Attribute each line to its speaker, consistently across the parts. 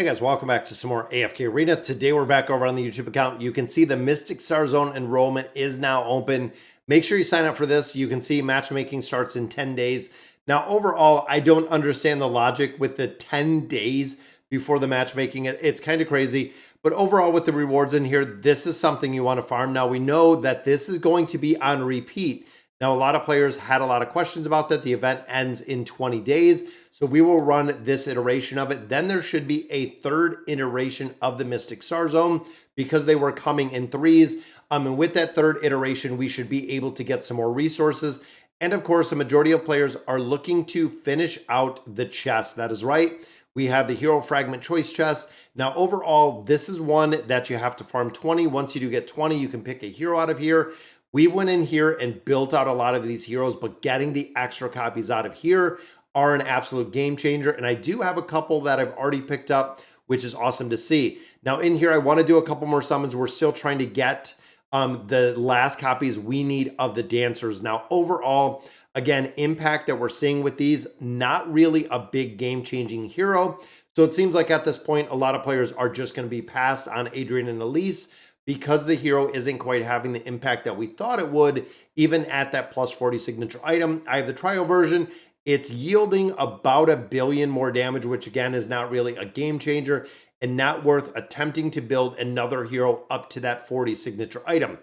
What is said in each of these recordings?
Speaker 1: Hey guys, welcome back to some more AFK Arena. Today we're back over on the YouTube account. You can see the Mystic Star Zone enrollment is now open. Make sure you sign up for this. You can see matchmaking starts in 10 days. Now, overall, I don't understand the logic with the 10 days before the matchmaking. It's kind of crazy. But overall, with the rewards in here, this is something you want to farm. Now, we know that this is going to be on repeat. Now, a lot of players had a lot of questions about that. The event ends in 20 days. So we will run this iteration of it. Then there should be a third iteration of the Mystic Star Zone because they were coming in threes. And with that third iteration, we should be able to get some more resources. And of course, the majority of players are looking to finish out the chest. That is right. We have the Hero Fragment Choice chest. Now, overall, this is one that you have to farm 20. Once you do get 20, you can pick a hero out of here. We went in here and built out a lot of these heroes, but getting the extra copies out of here are an absolute game changer. And I do have a couple that I've already picked up, which is awesome to see. Now in here, I want to do a couple more summons. We're still trying to get the last copies we need of the dancers. Now overall, again, impact that we're seeing with these, not really a big game-changing hero. So it seems like at this point, a lot of players are just going to be passed on Adrian and Elise because the hero isn't quite having the impact that we thought it would, even at that plus 40 signature item. I have the trial version. It's yielding about 1 billion more damage, which again is not really a game changer and not worth attempting to build another hero up to that 40 signature item.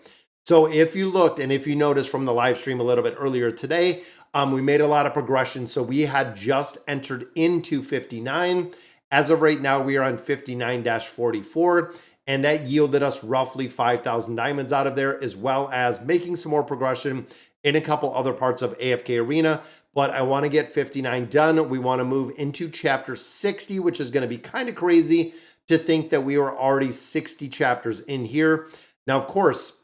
Speaker 1: So if you looked and if you noticed from the live stream a little bit earlier today, we made a lot of progression. So we had just entered into 59. As of right now, we are on 59-44. And that yielded us roughly 5,000 diamonds out of there, as well as making some more progression in a couple other parts of AFK Arena. But I want to get 59 done. We want to move into chapter 60, which is going to be kind of crazy to think that we were already 60 chapters in here. Now, of course,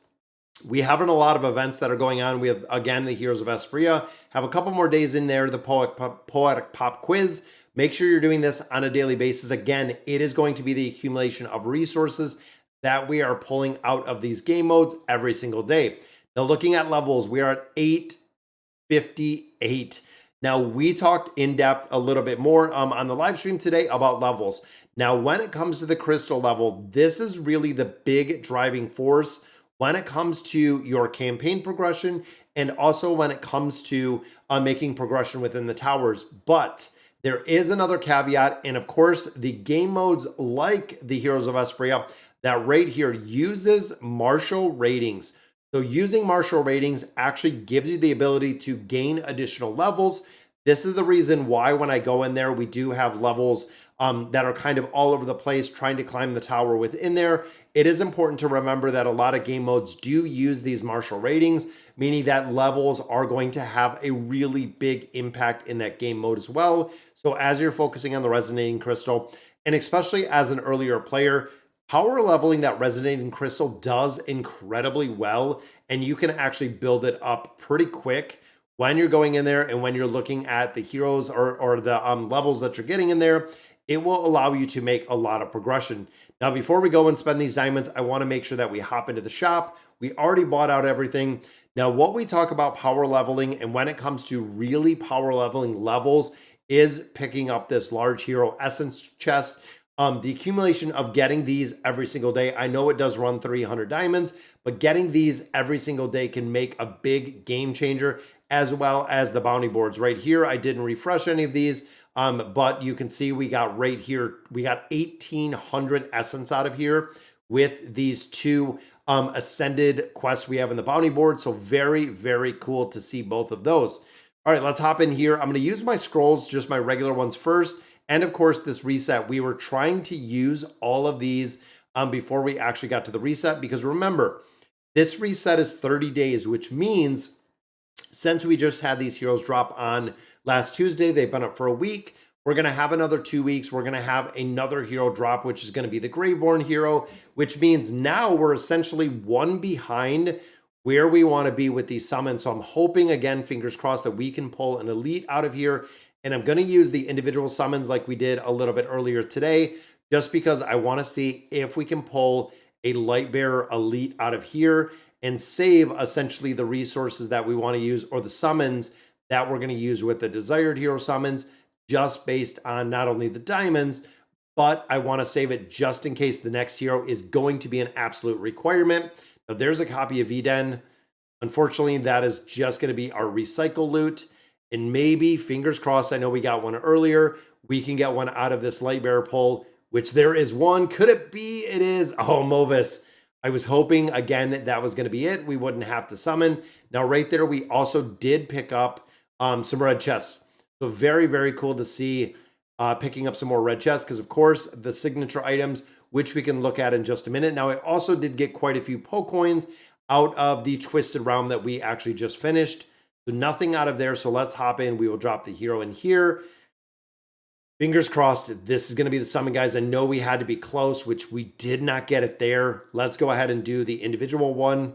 Speaker 1: we have a lot of events that are going on. We have, again, the Heroes of Espria. Have a couple more days in there, the Poetic Pop Quiz. Make sure you're doing this on a daily basis. Again, it is going to be the accumulation of resources that we are pulling out of these game modes every single day. Now, looking at levels, we are at 858. Now, we talked in depth a little bit more on the live stream today about levels. Now, when it comes to the crystal level, this is really the big driving force when it comes to your campaign progression and also when it comes to making progression within the towers. But there is another caveat, and of course, the game modes like the Heroes of Espria, that right here uses martial ratings. So using martial ratings actually gives you the ability to gain additional levels. This is the reason why when I go in there, we do have levels that are kind of all over the place trying to climb the tower within there. It is important to remember that a lot of game modes do use these martial ratings, meaning that levels are going to have a really big impact in that game mode as well. So as you're focusing on the resonating crystal, and especially as an earlier player, power leveling that resonating crystal does incredibly well, and you can actually build it up pretty quick when you're going in there and when you're looking at the heroes or the levels that you're getting in there. It will allow you to make a lot of progression. Now, before we go and spend these diamonds, I want to make sure that we hop into the shop. We already bought out everything. Now, what we talk about power leveling and when it comes to really power leveling levels is picking up this large hero essence chest. The accumulation of getting these every single day. I know it does run 300 diamonds, but getting these every single day can make a big game changer, as well as the bounty boards. Right here, I didn't refresh any of these. But you can see we got right here, we got 1,800 essence out of here with these two ascended quests we have in the bounty board. So very, very cool to see both of those. All right, let's hop in here. I'm going to use my scrolls, just my regular ones first. And of course, this reset, we were trying to use all of these before we actually got to the reset, because remember, this reset is 30 days, which means since we just had these heroes drop on last Tuesday, they've been up for a week. We're going to have another 2 weeks. We're going to have another hero drop, which is going to be the Graveborn hero, which means now we're essentially one behind where we want to be with these summons. So I'm hoping, again, fingers crossed, that we can pull an elite out of here. And I'm going to use the individual summons like we did a little bit earlier today, just because I want to see if we can pull a Lightbearer elite out of here and save essentially the resources that we want to use or the summons that we're going to use with the desired hero summons, just based on not only the diamonds, but I want to save it just in case the next hero is going to be an absolute requirement. Now there's a copy of Eden. Unfortunately, that is just going to be our recycle loot. And maybe, fingers crossed, I know we got one earlier, we can get one out of this Lightbearer pull, which there is one. Could it be? It is. Oh, Movis. I was hoping, again, that was going to be it. We wouldn't have to summon. Now, right there, we also did pick up some red chests. So very, very cool to see picking up some more red chests because, of course, the signature items, which we can look at in just a minute. Now, I also did get quite a few Poke coins out of the Twisted Realm that we actually just finished. So nothing out of there. So let's hop in. We will drop the hero in here. Fingers crossed, this is going to be the summon, guys. I know we had to be close, which we did not get it there. Let's go ahead and do the individual one.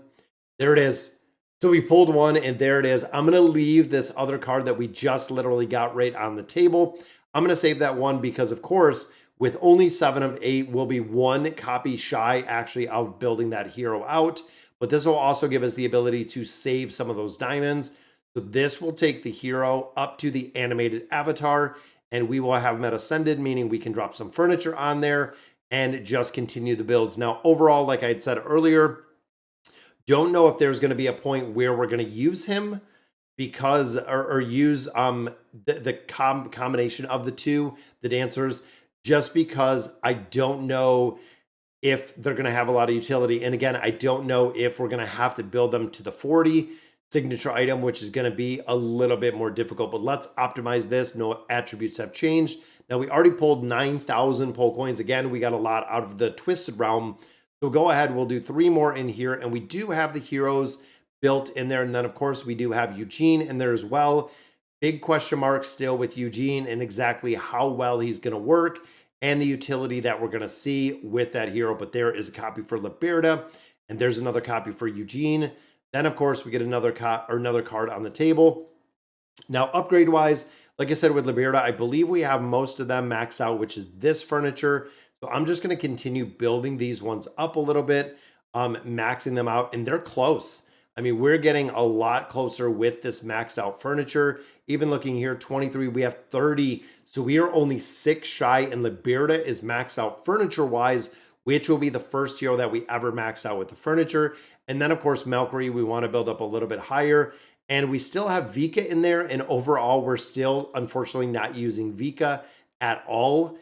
Speaker 1: There it is. So we pulled one, and there it is. I'm going to leave this other card that we just literally got right on the table. I'm going to save that one because, of course, with only 7 of 8, we'll be one copy shy, actually, of building that hero out. But this will also give us the ability to save some of those diamonds. So this will take the hero up to the animated avatar, and we will have Meta Ascended, meaning we can drop some furniture on there and just continue the builds. Now, overall, like I had said earlier, don't know if there's going to be a point where we're going to use him because, or use the combination of the two, the dancers, just because I don't know if they're going to have a lot of utility. And again, I don't know if we're going to have to build them to the 40 signature item, which is going to be a little bit more difficult, but let's optimize this. No attributes have changed. Now we already pulled 9,000 Poke coins. Again, we got a lot out of the Twisted Realm. So go ahead, we'll do 3 more in here. And we do have the heroes built in there. And then of course we do have Eugene in there as well. Big question mark still with Eugene and exactly how well he's going to work and the utility that we're going to see with that hero. But there is a copy for Liberta, and there's another copy for Eugene. Then, of course, we get another card on the table. Now, upgrade-wise, like I said with Liberta, I believe we have most of them maxed out, which is this furniture. So I'm just going to continue building these ones up a little bit, maxing them out, and they're close. I mean, we're getting a lot closer with this maxed out furniture. Even looking here, 23, we have 30. So we are only 6 shy, and Liberta is maxed out furniture-wise, which will be the first hero that we ever maxed out with the furniture. And then, of course, Valkyrie, we want to build up a little bit higher. And we still have Vika in there. And overall, we're still, unfortunately, not using Vika at all,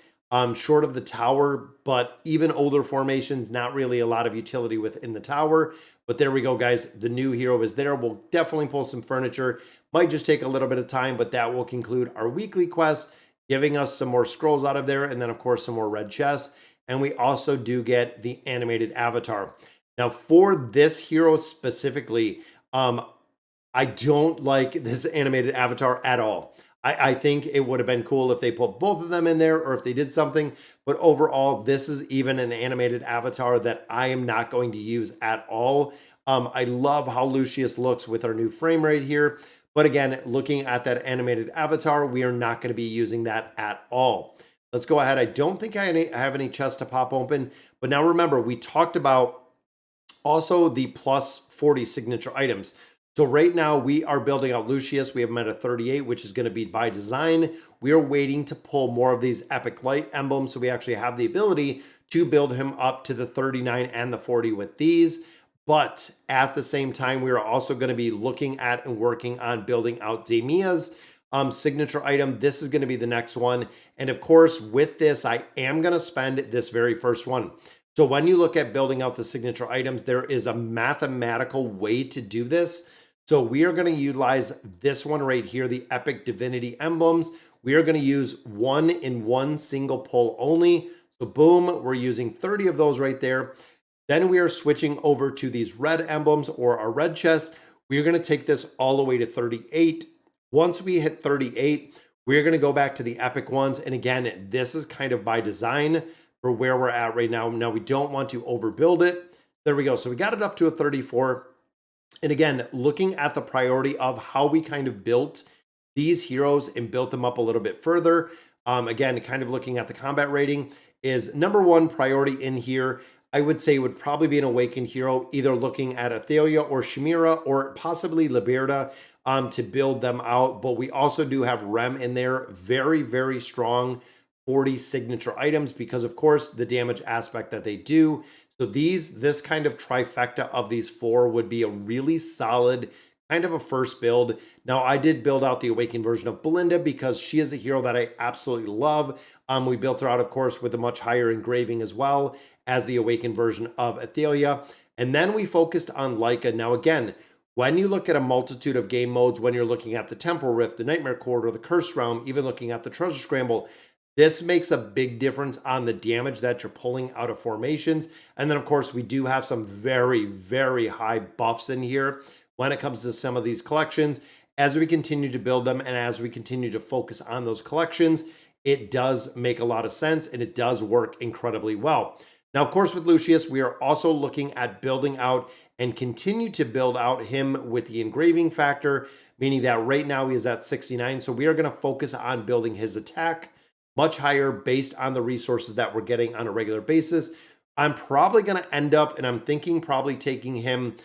Speaker 1: short of the tower. But even older formations, not really a lot of utility within the tower. But there we go, guys. The new hero is there. We'll definitely pull some furniture. Might just take a little bit of time, but that will conclude our weekly quest, giving us some more scrolls out of there. And then, of course, some more red chests. And we also do get the animated avatar. Now, for this hero specifically, I don't like this animated avatar at all. I think it would have been cool if they put both of them in there or if they did something. But overall, this is even an animated avatar that I am not going to use at all. I love how Lucius looks with our new frame rate here. But again, looking at that animated avatar, we are not going to be using that at all. Let's go ahead. I don't think I have any chests to pop open. But now remember, we talked about also the plus 40 signature items. So right now we are building out Lucius. We have him at a 38, which is going to be by design. We are waiting to pull more of these epic light emblems. So we actually have the ability to build him up to the 39 and the 40 with these. But at the same time, we are also going to be looking at and working on building out Zamia's signature item. This is going to be the next one. And of course, with this, I am going to spend this very first one. So when you look at building out the signature items, there is a mathematical way to do this. So we are going to utilize this one right here, the Epic Divinity Emblems. We are going to use 1 in 1 single pull only. So boom, we're using 30 of those right there. Then we are switching over to these red emblems or our red chest. We are going to take this all the way to 38. Once we hit 38, we're going to go back to the epic ones. And again, this is kind of by design for where we're at right now. Now we don't want to overbuild it. There we go. So we got it up to a 34. And again, looking at the priority of how we kind of built these heroes and built them up a little bit further. Again, kind of looking at the combat rating is number 1 priority in here. I would say would probably be an awakened hero, either looking at Athalia or Chimera or possibly Liberta to build them out. But we also do have Rem in there. Very, very strong 40 signature items because of course the damage aspect that they do. So this kind of trifecta of these 4 would be a really solid kind of a first build. Now I did build out the awakened version of Belinda because she is a hero that I absolutely love. We built her out of course with a much higher engraving as well as the awakened version of Athelia. And then we focused on Leica. Now again, when you look at a multitude of game modes, when you're looking at the Temporal Rift, the Nightmare Corridor, the Cursed Realm, even looking at the Treasure Scramble, this makes a big difference on the damage that you're pulling out of formations. And then, of course, we do have some very, very high buffs in here when it comes to some of these collections. As we continue to build them and as we continue to focus on those collections, it does make a lot of sense and it does work incredibly well. Now, of course, with Lucius, we are also looking at building out and continue to build out him with the engraving factor, meaning that right now he is at 69. So we are going to focus on building his attack much higher based on the resources that we're getting on a regular basis. I'm probably going to end up, and I'm thinking probably taking him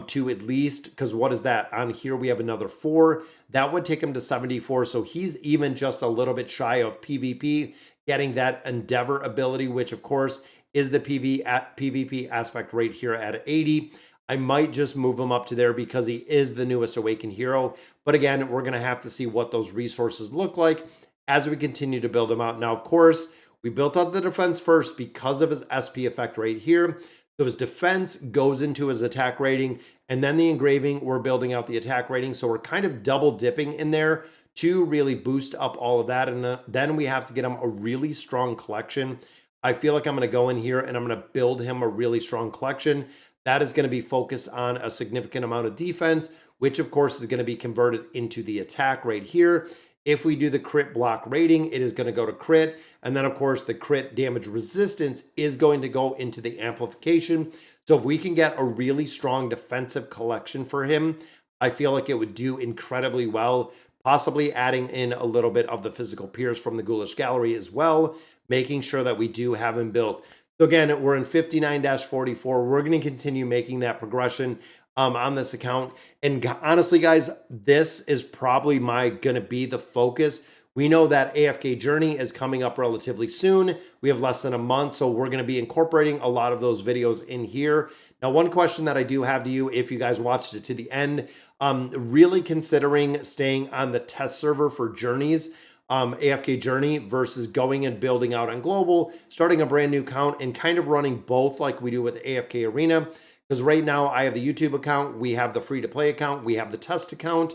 Speaker 1: to at least, because what is that? On here we have another 4. That would take him to 74. So he's even just a little bit shy of PvP, getting that Endeavor ability, which of course is the PvP aspect right here at 80. I might just move him up to there because he is the newest Awakened hero. But again, we're going to have to see what those resources look like as we continue to build him out. Now, of course, we built out the defense first because of his SP effect right here. So his defense goes into his attack rating, and then the engraving, we're building out the attack rating. So we're kind of double dipping in there to really boost up all of that. And then we have to get him a really strong collection. I feel like I'm going to go in here and I'm going to build him a really strong collection. That is going to be focused on a significant amount of defense, which of course is going to be converted into the attack right here. If we do the crit block rating, it is going to go to crit. And then, of course, the crit damage resistance is going to go into the amplification. So if we can get a really strong defensive collection for him, I feel like it would do incredibly well, possibly adding in a little bit of the physical peers from the Ghoulish Gallery as well, making sure that we do have him built. So again, we're in 59-44. We're going to continue making that progression on this account. And honestly, guys, this is probably going to be the focus. We know that AFK Journey is coming up relatively soon. We have less than a month, so we're going to be incorporating a lot of those videos in here. Now, one question that I do have to you, if you guys watched it to the end, really considering staying on the test server for Journeys, AFK Journey versus going and building out on global, starting a brand new account and kind of running both like we do with AFK Arena. Because right now I have the YouTube account, we have the free to play account, we have the test account,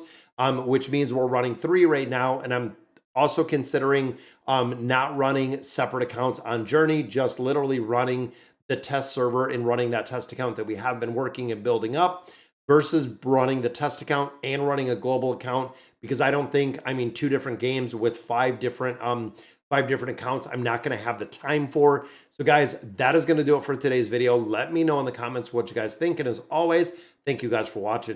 Speaker 1: which means we're running 3 right now. And I'm also considering not running separate accounts on Journey, just literally running the test server and running that test account that we have been working and building up versus running the test account and running a global account, because I don't think, 2 different games with 5 different accounts, I'm not going to have the time for. So guys, that is going to do it for today's video. Let me know in the comments what you guys think. And as always, thank you guys for watching.